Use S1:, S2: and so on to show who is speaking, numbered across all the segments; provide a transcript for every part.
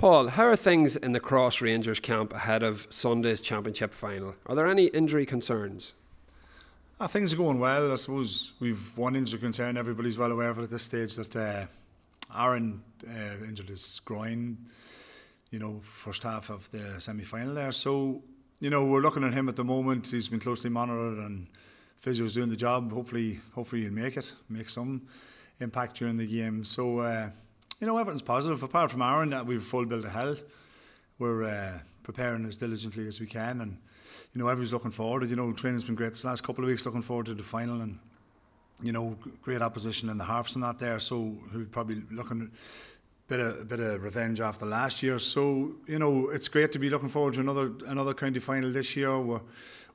S1: Paul, how are things in the Cross Rangers camp ahead of Sunday's championship final? Are there any injury concerns?
S2: Things are going well. I suppose we've one injury concern. Everybody's well aware of it at this stage, that Aaron injured his groin, first half of the semi-final there. So, we're looking at him at the moment. He's been closely monitored and physio's doing the job. Hopefully he'll make some impact during the game. So, everything's positive. Apart from Aaron, we've a full bill of health. We're preparing as diligently as we can, and everyone's looking forward. Training's been great this last couple of weeks. Looking forward to the final, and great opposition in the Harps and that there. So who'd probably looking a bit of revenge after last year. So it's great to be looking forward to another county final this year.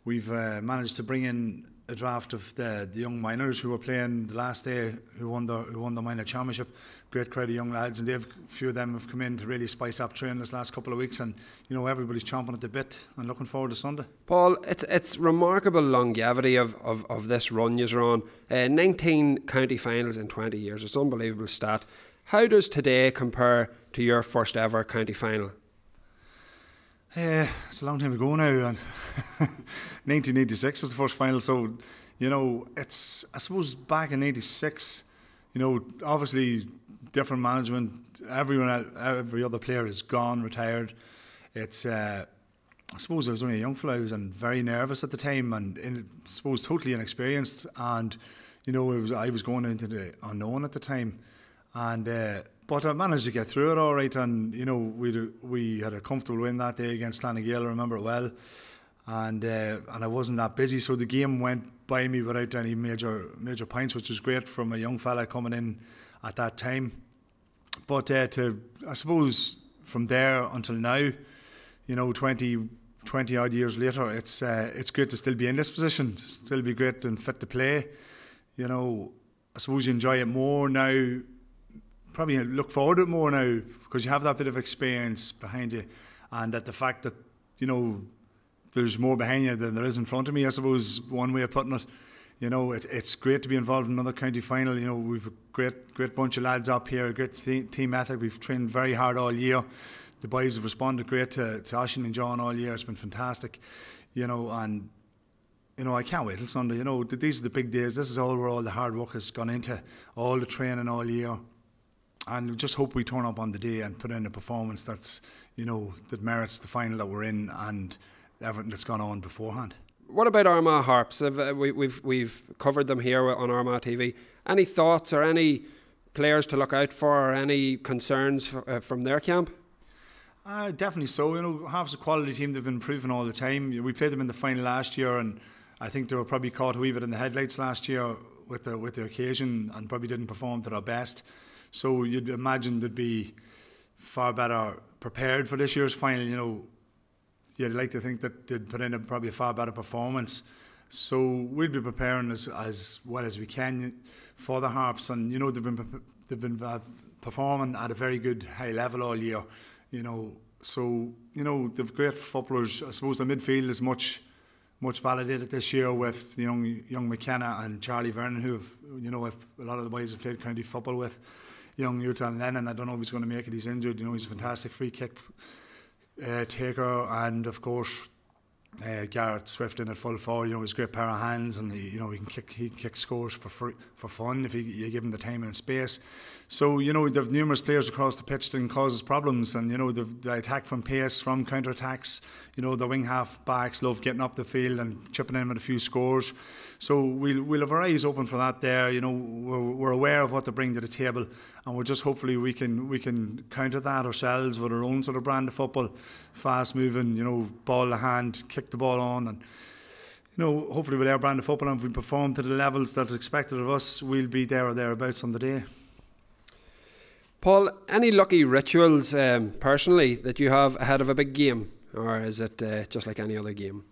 S2: We've managed to bring in a draft of the young minors who were playing the last day, who won the minor championship. Great crowd of young lads, and a few of them have come in to really spice up training this last couple of weeks, and everybody's chomping at the bit and looking forward to Sunday.
S1: Paul, it's remarkable longevity of this run you're on. 19 county finals in 20 years. It's an unbelievable stat. How does today compare to your first ever county final?
S2: It's a long time ago now, and 1986 was the first final. So, it's, I suppose, back in '86. Obviously different management. Every other player is gone, retired. It's, I suppose I was only a young fellow. I was very nervous at the time, and I suppose totally inexperienced. And I was going into the unknown at the time, and. But I managed to get through it all right, and we had a comfortable win that day against Clonagale. I remember it well, and I wasn't that busy, so the game went by me without any major points, which was great from a young fella coming in at that time. But I suppose from there until now, 20 odd years later, it's great to still be in this position, still be great and fit to play. I suppose you enjoy it more now. Probably look forward to it more now because you have that bit of experience behind you, and that the fact that there's more behind you than there is in front of me, I suppose, one way of putting it. It's great to be involved in another county final. We've a great bunch of lads up here, a great team ethic. We've trained very hard all year. The boys have responded great to Oisín and John all year. It's been fantastic, and I can't wait till Sunday. These are the big days. This is where all the hard work has gone into, all the training all year. And we just hope we turn up on the day and put in a performance that's, that merits the final that we're in and everything that's gone on beforehand.
S1: What about Armagh Harps? We've covered them here on Armagh TV. Any thoughts or any players to look out for, or any concerns from their camp?
S2: Definitely so. Harps a quality team. They've been improving all the time. We played them in the final last year, and I think they were probably caught a wee bit in the headlights last year with the occasion, and probably didn't perform to their best. So you'd imagine they'd be far better prepared for this year's final. You'd like to think that they'd put in probably a far better performance. So we'll be preparing as well as we can for the Harps, and they've been performing at a very good high level all year. So they've great footballers. I suppose the midfield is much validated this year with young McKenna and Charlie Vernon, who have a lot of the boys have played county football with. Young Newton Lennon, I don't know if he's going to make it. He's injured. He's a fantastic free kick taker, and of course Garrett Swift in at full forward. He's a great pair of hands, and he can kick scores for fun if you give him the time and space. So they've numerous players across the pitch that can cause problems, and the attack from pace, from counter attacks. The wing half backs love getting up the field and chipping in with a few scores. So we'll have our eyes open for that there. We're aware of what they bring to the table, and we're just hopefully we can counter that ourselves with our own sort of brand of football, fast moving, ball to hand, kick the ball on, and hopefully with our brand of football, and if we perform to the levels that's expected of us, we'll be there or thereabouts on the day.
S1: Paul, any lucky rituals personally that you have ahead of a big game, or is it just like any other game?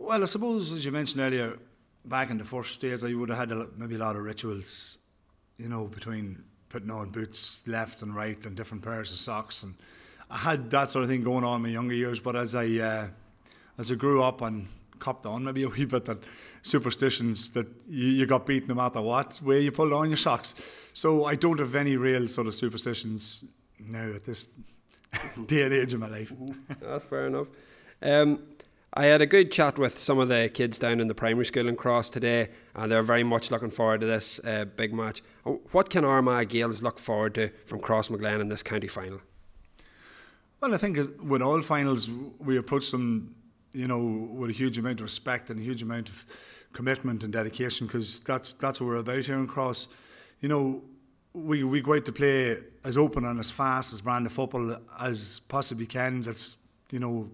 S2: Well, I suppose, as you mentioned earlier, back in the first days, I would have had maybe a lot of rituals, between putting on boots left and right and different pairs of socks, and I had that sort of thing going on in my younger years. But as I grew up and copped on maybe a wee bit that superstitions that you got beat no matter what way you pulled on your socks. So I don't have any real sort of superstitions now at this day and age of my life.
S1: That's fair enough. I had a good chat with some of the kids down in the primary school in Cross today, and they're very much looking forward to this big match. What can Armagh Gaels look forward to from Crossmaglen in this county final?
S2: Well, I think with all finals, we approach them, with a huge amount of respect and a huge amount of commitment and dedication, because that's what we're about here in Cross. We go out to play as open and as fast as brand of football as possibly can. That's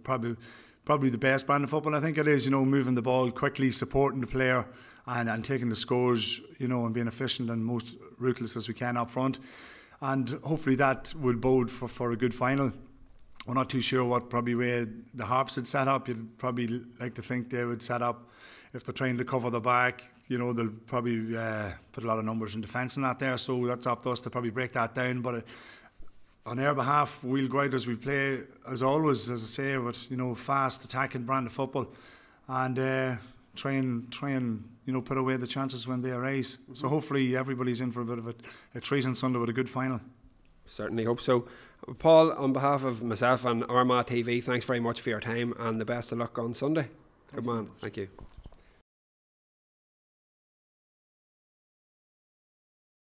S2: probably the best brand of football. I think it is. Moving the ball quickly, supporting the player, and taking the scores. And being efficient and most ruthless as we can up front. And hopefully that will bode for a good final. We're not too sure what probably way the Harps had set up. You'd probably like to think they would set up, if they're trying to cover the back, they'll probably put a lot of numbers in defence and that there. So that's up to us to probably break that down. But on our behalf, we'll go out as we play, as always, as I say, with fast attacking brand of football, and try and put away the chances when they arise. So hopefully everybody's in for a bit of a treat on Sunday with a good final.
S1: Certainly hope so. Paul, on behalf of myself and Armagh TV, thanks very much for your time and the best of luck on Sunday. Good man. Thank you.